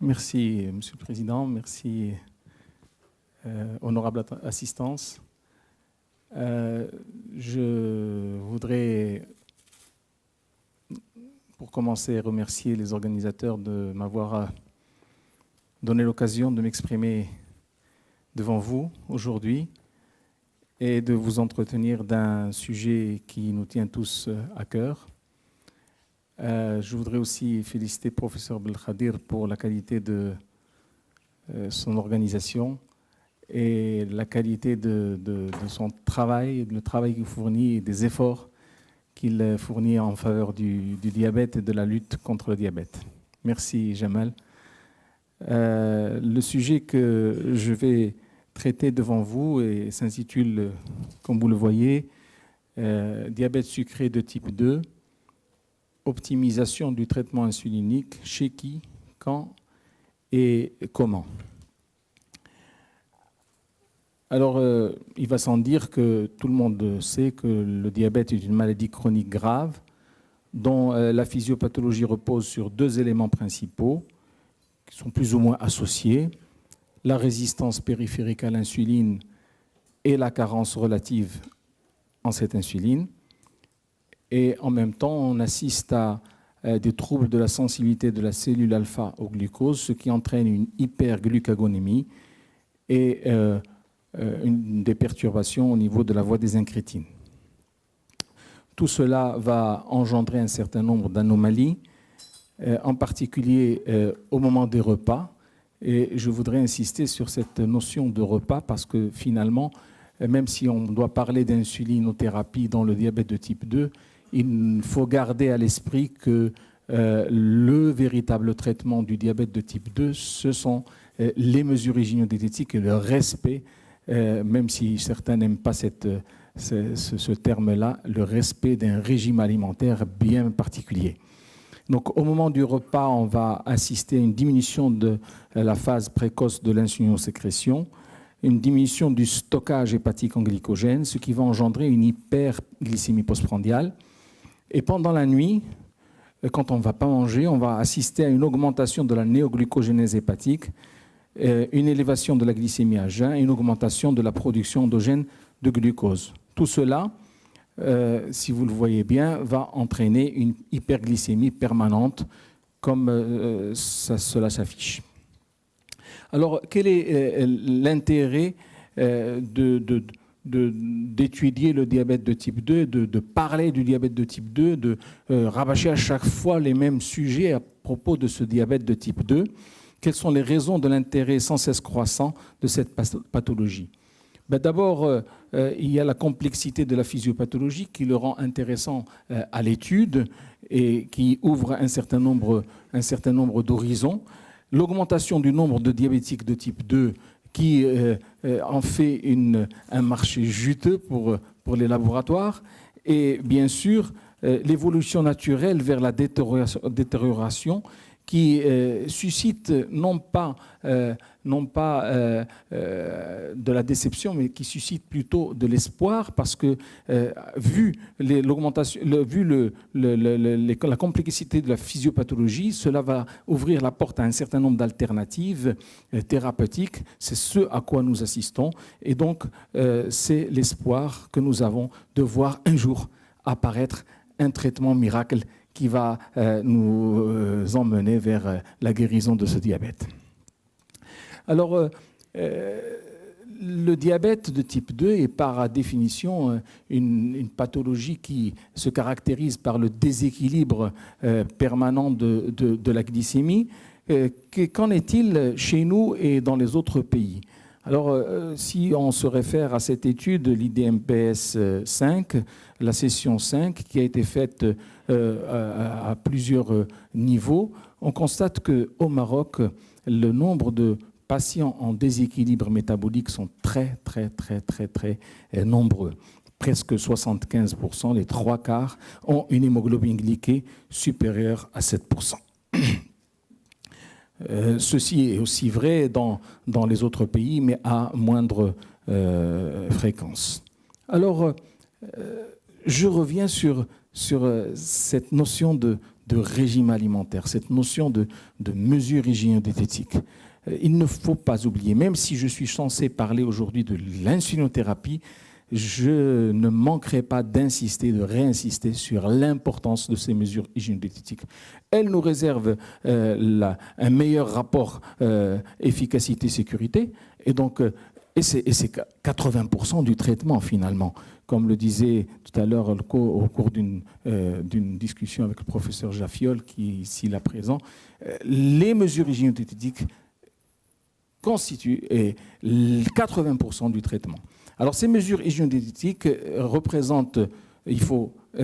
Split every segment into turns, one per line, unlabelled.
Merci, Monsieur le Président. Merci, honorable assistance. Je voudrais, pour commencer, remercier les organisateurs de m'avoir donné l'occasion de m'exprimer devant vous aujourd'hui et de vous entretenir d'un sujet qui nous tient tous à cœur. Je voudrais aussi féliciter le professeur Belkhadir pour la qualité de son organisation et la qualité de son travail, le travail qu'il fournit et des efforts qu'il fournit en faveur du diabète et de la lutte contre le diabète. Merci Jamal. Le sujet que je vais traiter devant vous s'intitule, comme vous le voyez, diabète sucré de type 2, optimisation du traitement insulinique, chez qui, quand et comment. Alors, il va sans dire que tout le monde sait que le diabète est une maladie chronique grave dont la physiopathologie repose sur deux éléments principaux qui sont plus ou moins associés, la résistance périphérique à l'insuline et la carence relative en cette insuline. Et en même temps, on assiste à des troubles de la sensibilité de la cellule alpha au glucose, ce qui entraîne une hyperglucagonémie et des perturbations au niveau de la voie des incrétines. Tout cela va engendrer un certain nombre d'anomalies, en particulier au moment des repas. Et je voudrais insister sur cette notion de repas parce que finalement, même si on doit parler d'insulinothérapie dans le diabète de type 2, il faut garder à l'esprit que le véritable traitement du diabète de type 2, ce sont les mesures hygiéno-diététiques et le respect, même si certains n'aiment pas ce terme-là, le respect d'un régime alimentaire bien particulier. Donc au moment du repas, on va assister à une diminution de la phase précoce de l'insulinosécrétion, une diminution du stockage hépatique en glycogène, ce qui va engendrer une hyperglycémie postprandiale. Et pendant la nuit, quand on ne va pas manger, on va assister à une augmentation de la néoglucogénèse hépatique, une élévation de la glycémie à jeun et une augmentation de la production endogène de glucose. Tout cela, si vous le voyez bien, va entraîner une hyperglycémie permanente, comme cela s'affiche. Alors, quel est l'intérêt d'étudier le diabète de type 2, de parler du diabète de type 2, de rabâcher à chaque fois les mêmes sujets à propos de ce diabète de type 2? Quelles sont les raisons de l'intérêt sans cesse croissant de cette pathologie? D'abord, il y a la complexité de la physiopathologie qui le rend intéressant à l'étude et qui ouvre un certain nombre d'horizons. L'augmentation du nombre de diabétiques de type 2 qui en fait un marché juteux pour les laboratoires. Et bien sûr, l'évolution naturelle vers la détérioration qui suscite non pas de la déception, mais qui suscite plutôt de l'espoir, parce que vu la complexité de la physiopathologie, cela va ouvrir la porte à un certain nombre d'alternatives thérapeutiques. C'est ce à quoi nous assistons. Et donc, c'est l'espoir que nous avons de voir un jour apparaître un traitement miracle qui va nous emmener vers la guérison de ce diabète. Alors, le diabète de type 2 est par définition une pathologie qui se caractérise par le déséquilibre permanent de la glycémie. Qu'en est-il chez nous et dans les autres pays? Alors, si on se réfère à cette étude, l'IDMPS 5, la session 5, qui a été faite à plusieurs niveaux, on constate qu'au Maroc, le nombre de patients en déséquilibre métabolique sont très nombreux. Presque 75%, les 3/4, ont une hémoglobine glyquée supérieure à 7%. Ceci est aussi vrai dans les autres pays, mais à moindre fréquence. Alors, je reviens sur cette notion de de régime alimentaire, cette notion de mesure hygiéno-diététique. Il ne faut pas oublier, même si je suis censé parler aujourd'hui de l'insulinothérapie, je ne manquerai pas d'insister, de réinsister sur l'importance de ces mesures hygiéno-diététiques. Elles nous réservent un meilleur rapport efficacité-sécurité, et c'est 80% du traitement finalement. Comme le disait tout à l'heure au cours d'une discussion avec le professeur Jaffiol, qui est ici là présent, les mesures hygiéno-diététiques constituent 80% du traitement. Alors ces mesures hygiéno-diététiques elles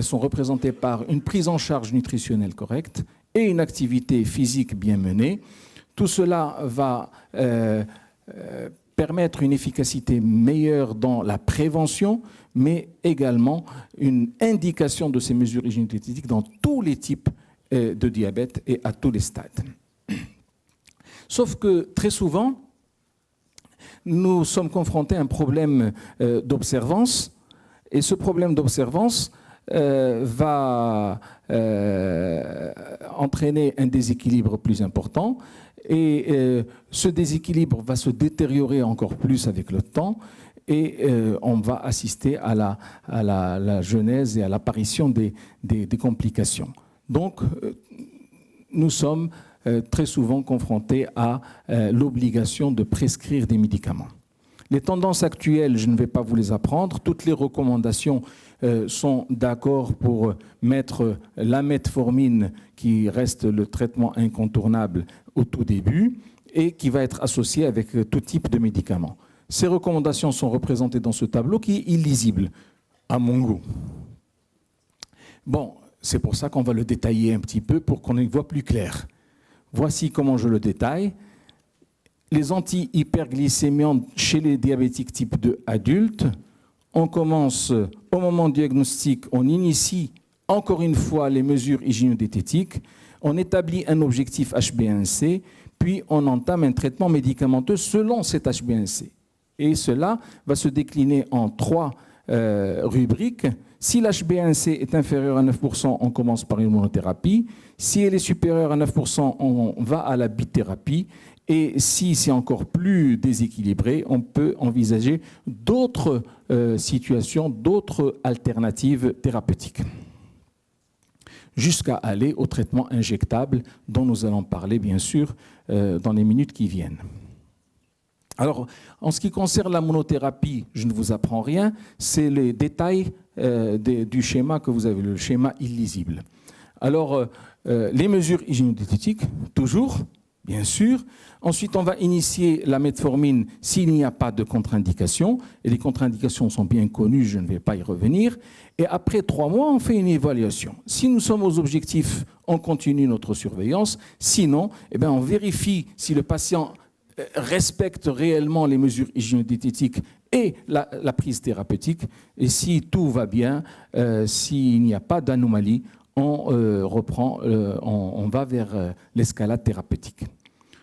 sont représentées par une prise en charge nutritionnelle correcte et une activité physique bien menée. Tout cela va permettre une efficacité meilleure dans la prévention, mais également une indication de ces mesures hygiéno-diététiques dans tous les types de diabète et à tous les stades. Sauf que très souvent, nous sommes confrontés à un problème d'observance, et ce problème d'observance va entraîner un déséquilibre plus important, et ce déséquilibre va se détériorer encore plus avec le temps, et on va assister à la genèse et à l'apparition des complications. Donc, nous sommes très souvent confrontés à l'obligation de prescrire des médicaments. Les tendances actuelles, je ne vais pas vous les apprendre. Toutes les recommandations sont d'accord pour mettre la metformine, qui reste le traitement incontournable au tout début et qui va être associé avec tout type de médicaments. Ces recommandations sont représentées dans ce tableau qui est illisible, à mon goût. Bon, c'est pour ça qu'on va le détailler un petit peu pour qu'on y voit plus clair. Voici comment je le détaille. Les anti-hyperglycémiants chez les diabétiques type 2 adultes, on commence au moment du diagnostic, on initie encore une fois les mesures hygiéno-diététiques, on établit un objectif HbA1c, puis on entame un traitement médicamenteux selon cet HbA1c. Et cela va se décliner en 3 rubriques. Si l'HbA1c est inférieur à 9%, on commence par une monothérapie. Si elle est supérieure à 9%, on va à la bithérapie. Et si c'est encore plus déséquilibré, on peut envisager d'autres situations, d'autres alternatives thérapeutiques, jusqu'à aller au traitement injectable dont nous allons parler bien sûr dans les minutes qui viennent. Alors, en ce qui concerne la monothérapie, je ne vous apprends rien, c'est les détails du schéma que vous avez, le schéma illisible. Alors, les mesures hygiéno-diététiques, toujours, bien sûr. Ensuite, on va initier la metformine s'il n'y a pas de contre-indication. Et les contre-indications sont bien connues, je ne vais pas y revenir. Et après 3 mois, on fait une évaluation. Si nous sommes aux objectifs, on continue notre surveillance. Sinon, on vérifie si le patient respecte réellement les mesures hygiéno-diététiques et la prise thérapeutique. Et si tout va bien, s'il n'y a pas d'anomalie, on va vers l'escalade thérapeutique.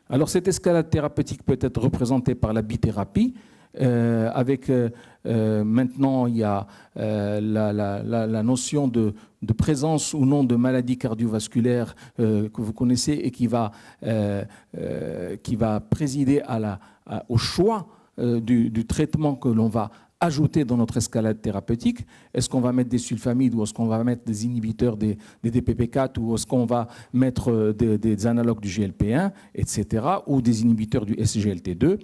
Alors cette escalade thérapeutique peut être représentée par la bithérapie. Maintenant, il y a la notion de présence ou non de maladie cardiovasculaire que vous connaissez et qui va présider au choix du traitement que l'on va ajouter dans notre escalade thérapeutique. Est-ce qu'on va mettre des sulfamides ou est-ce qu'on va mettre des inhibiteurs des DPP4 ou est-ce qu'on va mettre des analogues du GLP1, etc., ou des inhibiteurs du SGLT2.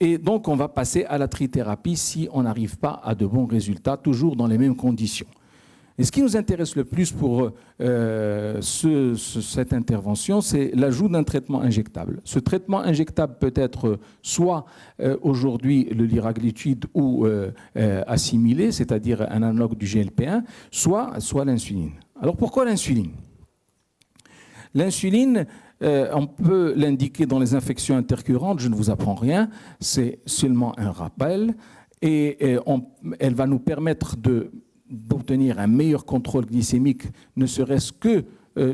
Et donc, on va passer à la trithérapie si on n'arrive pas à de bons résultats, toujours dans les mêmes conditions. Et ce qui nous intéresse le plus pour cette intervention, c'est l'ajout d'un traitement injectable. Ce traitement injectable peut être soit aujourd'hui le liraglutide ou assimilé, c'est-à-dire un analogue du GLP1, soit l'insuline. Alors pourquoi l'insuline ? L'insuline, on peut l'indiquer dans les infections intercurrentes, je ne vous apprends rien, c'est seulement un rappel, et elle va nous permettre d'obtenir un meilleur contrôle glycémique, ne serait-ce que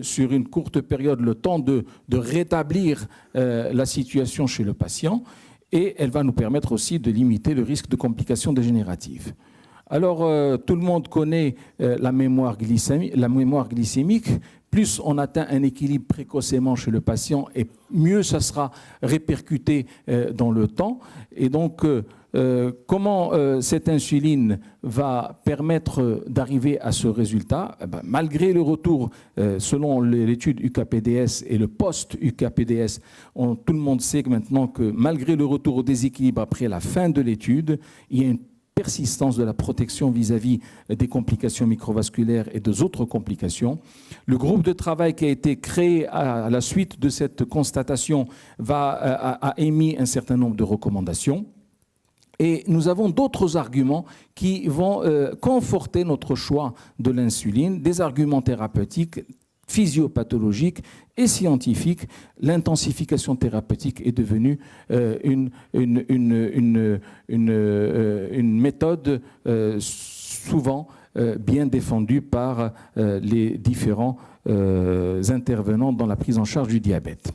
sur une courte période, le temps de rétablir la situation chez le patient, et elle va nous permettre aussi de limiter le risque de complications dégénératives. Alors, tout le monde connaît la mémoire glycémique. Plus on atteint un équilibre précocement chez le patient, et mieux ça sera répercuté dans le temps. Et donc, comment cette insuline va permettre d'arriver à ce résultat? Malgré le retour, selon l'étude UKPDS et le post-UKPDS, tout le monde sait que maintenant que malgré le retour au déséquilibre après la fin de l'étude, il y a une persistance de la protection vis-à-vis des complications microvasculaires et des autres complications. Le groupe de travail qui a été créé à la suite de cette constatation a émis un certain nombre de recommandations. Et nous avons d'autres arguments qui vont conforter notre choix de l'insuline, des arguments thérapeutiques, physiopathologiques et scientifiques. L'intensification thérapeutique est devenue une méthode souvent bien défendue par les différents intervenants dans la prise en charge du diabète.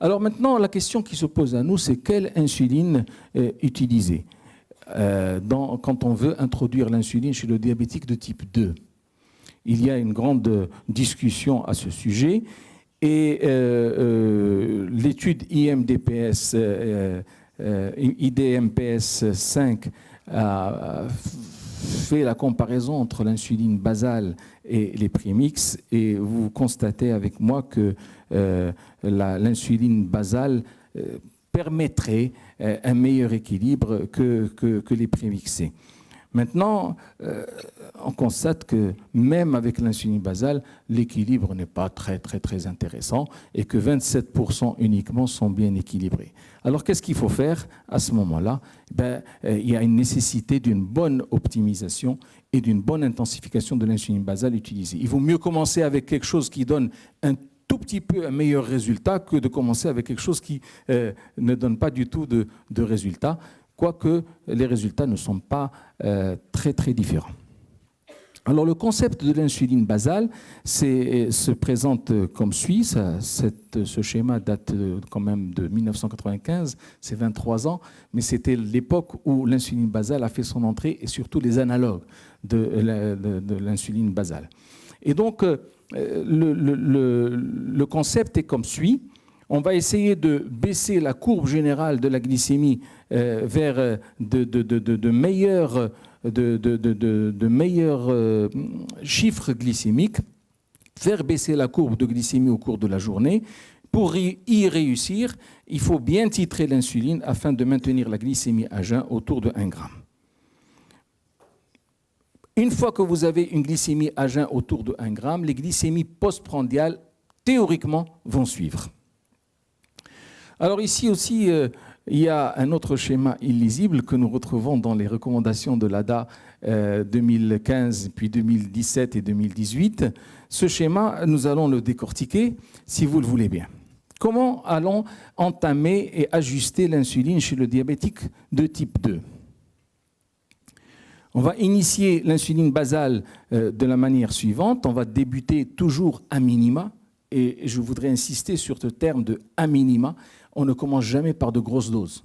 Alors maintenant, la question qui se pose à nous, c'est quelle insuline utiliser quand on veut introduire l'insuline chez le diabétique de type 2. Il y a une grande discussion à ce sujet et l'étude IDMPS 5 a fait la comparaison entre l'insuline basale et les premix, et vous constatez avec moi que l'insuline basale permettrait un meilleur équilibre que les prémixés. Maintenant, on constate que même avec l'insuline basale, l'équilibre n'est pas très intéressant et que 27% uniquement sont bien équilibrés. Alors qu'est-ce qu'il faut faire à ce moment-là? Il y a une nécessité d'une bonne optimisation et d'une bonne intensification de l'insuline basale utilisée. Il vaut mieux commencer avec quelque chose qui donne un tout petit peu un meilleur résultat que de commencer avec quelque chose qui ne donne pas du tout de résultat, quoique les résultats ne sont pas très différents. Alors le concept de l'insuline basale se présente comme suit. Ce schéma date quand même de 1995, c'est 23 ans, mais c'était l'époque où l'insuline basale a fait son entrée et surtout les analogues de l'insuline basale. Et donc le concept est comme suit. On va essayer de baisser la courbe générale de la glycémie vers de meilleurs chiffres glycémiques, faire baisser la courbe de glycémie au cours de la journée. Pour y réussir, il faut bien titrer l'insuline afin de maintenir la glycémie à jeun autour de 1 gramme. Une fois que vous avez une glycémie à jeun autour de 1 gramme, les glycémies postprandiales, théoriquement, vont suivre. Alors ici aussi, il y a un autre schéma illisible que nous retrouvons dans les recommandations de l'ADA 2015, puis 2017 et 2018. Ce schéma, nous allons le décortiquer, si vous le voulez bien. Comment allons entamer et ajuster l'insuline chez le diabétique de type 2 ? On va initier l'insuline basale de la manière suivante. On va débuter toujours à minima, et je voudrais insister sur ce terme de à minima. On ne commence jamais par de grosses doses.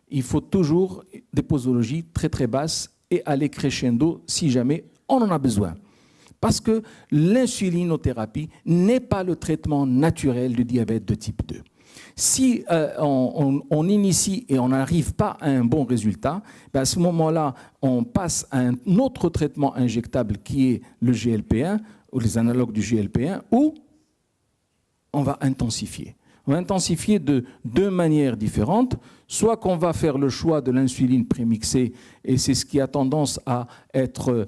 Il faut toujours des posologies très basses et aller crescendo si jamais on en a besoin. Parce que l'insulinothérapie n'est pas le traitement naturel du diabète de type 2. Si on initie et on n'arrive pas à un bon résultat, à ce moment-là, on passe à un autre traitement injectable qui est le GLP-1 ou les analogues du GLP-1, où on va intensifier. On va intensifier de deux manières différentes. Soit qu'on va faire le choix de l'insuline prémixée, et c'est ce qui a tendance à être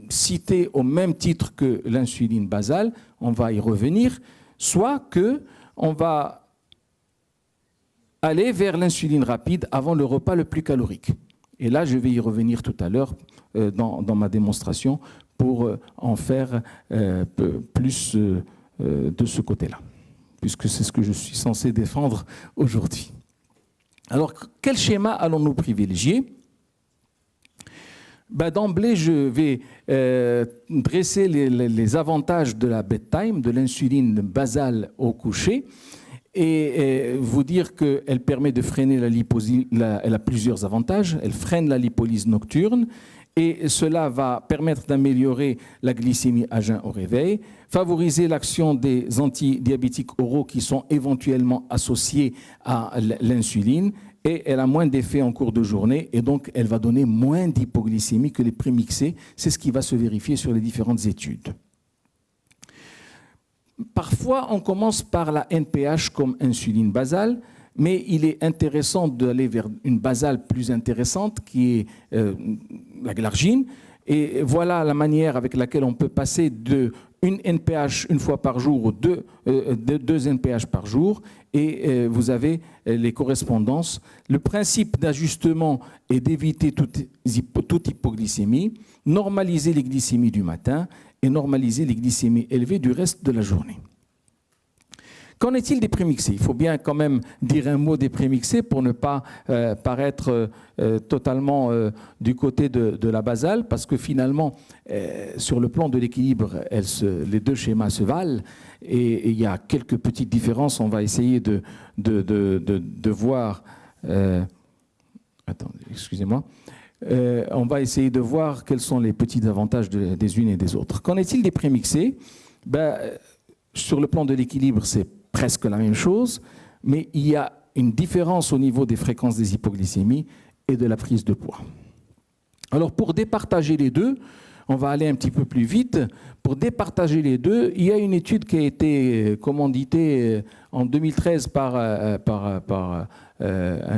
cité au même titre que l'insuline basale, on va y revenir, soit qu'on va aller vers l'insuline rapide avant le repas le plus calorique. Et là, je vais y revenir tout à l'heure dans ma démonstration pour en faire plus de ce côté-là, puisque c'est ce que je suis censé défendre aujourd'hui. Alors, quel schéma allons-nous privilégier ? D'emblée, je vais dresser les avantages de la bedtime, de l'insuline basale au coucher, et vous dire qu'elle permet de freiner la lipolyse. Elle a plusieurs avantages. Elle freine la lipolyse nocturne et cela va permettre d'améliorer la glycémie à jeun au réveil, favoriser l'action des antidiabétiques oraux qui sont éventuellement associés à l'insuline, et elle a moins d'effets en cours de journée et donc elle va donner moins d'hypoglycémie que les prémixés. C'est ce qui va se vérifier sur les différentes études. Parfois, on commence par la NPH comme insuline basale, mais il est intéressant d'aller vers une basale plus intéressante qui est la glargine. Et voilà la manière avec laquelle on peut passer de une NPH une fois par jour ou deux NPH par jour. Et vous avez les correspondances. Le principe d'ajustement est d'éviter toute hypoglycémie, normaliser les glycémies du matin et normaliser les glycémies élevées du reste de la journée. Qu'en est-il des prémixés? Il faut bien quand même dire un mot des prémixés pour ne pas paraître totalement du côté de la basale, parce que finalement, sur le plan de l'équilibre, les deux schémas se valent et il y a quelques petites différences. On va essayer de voir... attendez, excusez-moi. On va essayer de voir quels sont les petits avantages des unes et des autres. Qu'en est-il des prémixés? Sur le plan de l'équilibre, c'est presque la même chose, mais il y a une différence au niveau des fréquences des hypoglycémies et de la prise de poids. Alors pour départager les deux, on va aller un petit peu plus vite. Pour départager les deux, il y a une étude qui a été commanditée en 2013 par un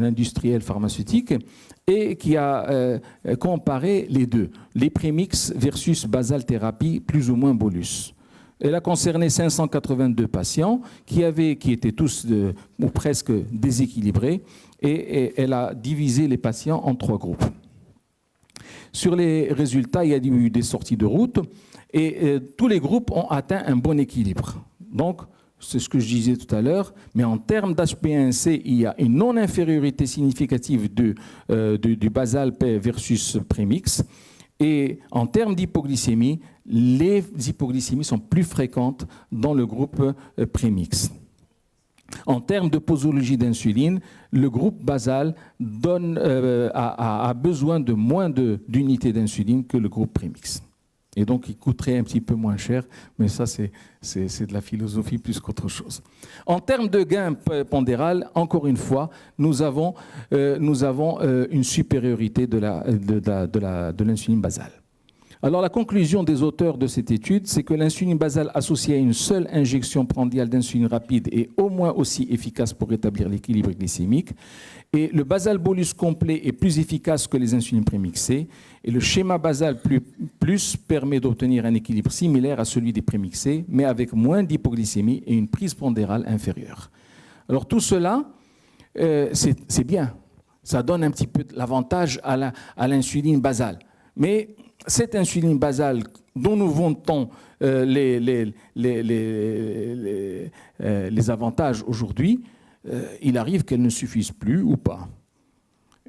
industriel pharmaceutique et qui a comparé les deux, les prémix versus basal thérapie plus ou moins bolus. Elle a concerné 582 patients qui étaient tous ou presque déséquilibrés et elle a divisé les patients en 3 groupes. Sur les résultats, il y a eu des sorties de route et tous les groupes ont atteint un bon équilibre. Donc, c'est ce que je disais tout à l'heure, mais en termes d'HbA1c, il y a une non-infériorité significative du basal versus prémix. Et en termes d'hypoglycémie, les hypoglycémies sont plus fréquentes dans le groupe prémix. En termes de posologie d'insuline, le groupe basal a besoin de moins d'unités d'insuline que le groupe prémix. Et donc, il coûterait un petit peu moins cher, mais ça, c'est de la philosophie plus qu'autre chose. En termes de gain pondéral, encore une fois, nous avons une supériorité de l'insuline basale. Alors, la conclusion des auteurs de cette étude, c'est que l'insuline basale associée à une seule injection prandiale d'insuline rapide est au moins aussi efficace pour rétablir l'équilibre glycémique. Et le basal bolus complet est plus efficace que les insulines prémixées. Et le schéma basal plus permet d'obtenir un équilibre similaire à celui des prémixés, mais avec moins d'hypoglycémie et une prise pondérale inférieure. Alors tout cela, c'est bien. Ça donne un petit peu l'avantage à l'insuline basale. Mais cette insuline basale dont nous vantons les avantages aujourd'hui, il arrive qu'elle ne suffise plus ou pas.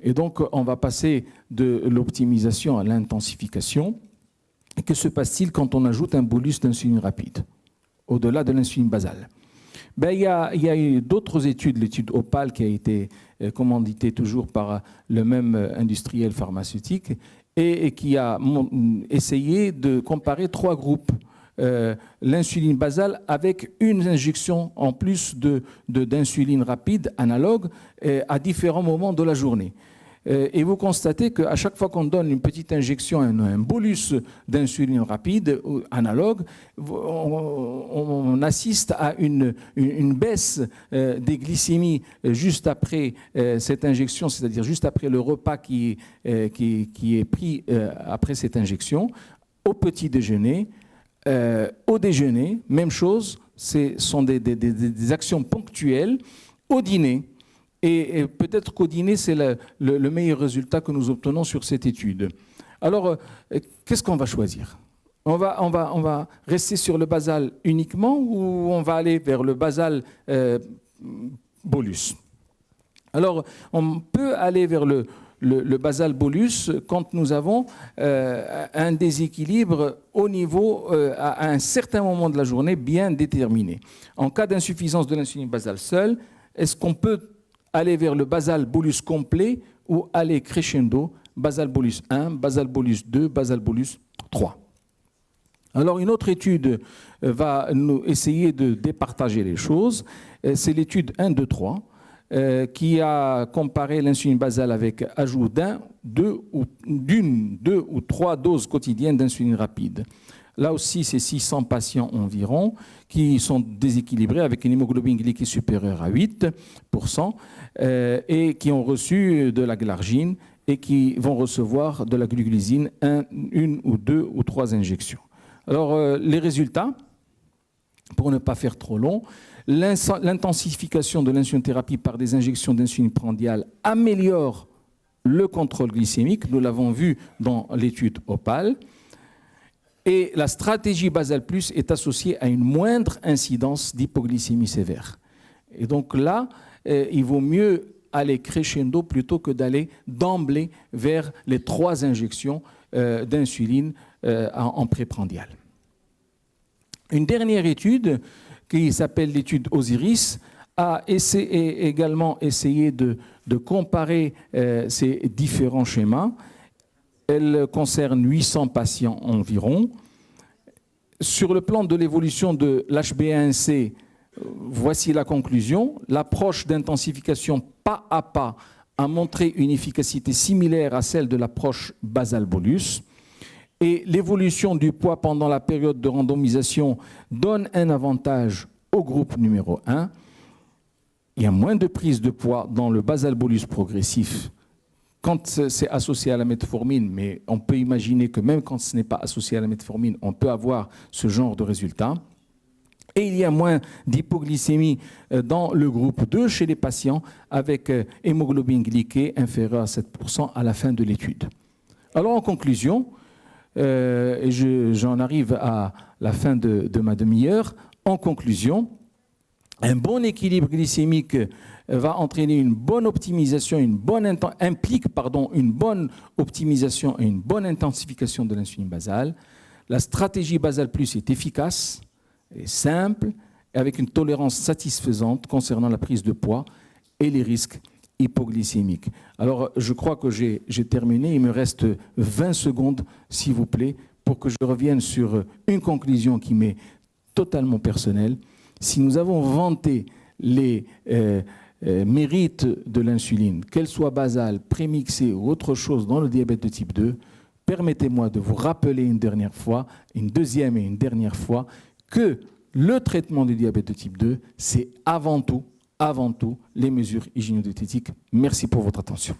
Et donc, on va passer de l'optimisation à l'intensification. Que se passe-t-il quand on ajoute un bolus d'insuline rapide, au-delà de l'insuline basale? Il y a eu d'autres études, l'étude OPAL qui a été commanditée toujours par le même industriel pharmaceutique et qui a essayé de comparer 3 groupes. L'insuline basale avec une injection en plus d'insuline rapide analogue à différents moments de la journée. Et vous constatez qu'à chaque fois qu'on donne une petite injection, un bolus d'insuline rapide analogue, on assiste à une baisse des glycémies juste après cette injection, c'est-à-dire juste après le repas qui est pris après cette injection, au petit déjeuner. Au déjeuner, même chose, ce sont des actions ponctuelles. Au dîner, et peut-être qu'au dîner, c'est le meilleur résultat que nous obtenons sur cette étude. Alors, qu'est-ce qu'on va choisir? On va rester sur le basal uniquement ou on va aller vers le basal bolus? Alors, on peut aller vers le le basal bolus quand nous avons un déséquilibre au niveau, à un certain moment de la journée bien déterminé. En cas d'insuffisance de l'insuline basale seule, est-ce qu'on peut aller vers le basal bolus complet ou aller crescendo, basal bolus 1, basal bolus 2, basal bolus 3. Alors une autre étude va nous essayer de départager les choses. C'est l'étude 1, 2, 3 qui a comparé l'insuline basale avec ajout d'une, deux ou trois doses quotidiennes d'insuline rapide. Là aussi, c'est 600 patients environ qui sont déséquilibrés avec une hémoglobine glyquée supérieure à 8% et qui ont reçu de la glargine et qui vont recevoir de la gluglisine, une ou deux ou trois injections. Alors, les résultats, pour ne pas faire trop long, l'intensification de l'insulinothérapie par des injections d'insuline prandiale améliore le contrôle glycémique, nous l'avons vu dans l'étude OPAL, et la stratégie basale plus est associée à une moindre incidence d'hypoglycémie sévère. Et donc là, il vaut mieux aller crescendo plutôt que d'aller d'emblée vers les 3 injections d'insuline en préprandial. Une dernière étude, qui s'appelle l'étude Osiris, a également essayé de comparer ces différents schémas. Elle concerne 800 patients environ. Sur le plan de l'évolution de l'HbA1c, voici la conclusion. L'approche d'intensification pas à pas a montré une efficacité similaire à celle de l'approche basal bolus. Et l'évolution du poids pendant la période de randomisation donne un avantage au groupe numéro 1. Il y a moins de prise de poids dans le basal bolus progressif quand c'est associé à la metformine, mais on peut imaginer que même quand ce n'est pas associé à la metformine, on peut avoir ce genre de résultat. Et il y a moins d'hypoglycémie dans le groupe 2 chez les patients avec hémoglobine glyquée inférieure à 7% à la fin de l'étude. Alors en conclusion, et j'en arrive à la fin de ma demi-heure, en conclusion, un bon équilibre glycémique va entraîner une bonne optimisation, implique une bonne optimisation et une bonne intensification de l'insuline basale. La stratégie basale plus est efficace, est simple, et avec une tolérance satisfaisante concernant la prise de poids et les risques hypoglycémiques. Alors, je crois que j'ai terminé. Il me reste 20 secondes, s'il vous plaît, pour que je revienne sur une conclusion qui m'est totalement personnelle. Si nous avons vanté les mérites de l'insuline, qu'elle soit basale, prémixée ou autre chose dans le diabète de type 2, permettez-moi de vous rappeler une dernière fois, une deuxième et une dernière fois, que le traitement du diabète de type 2, c'est avant tout les mesures hygiéno-diététiques. Merci pour votre attention.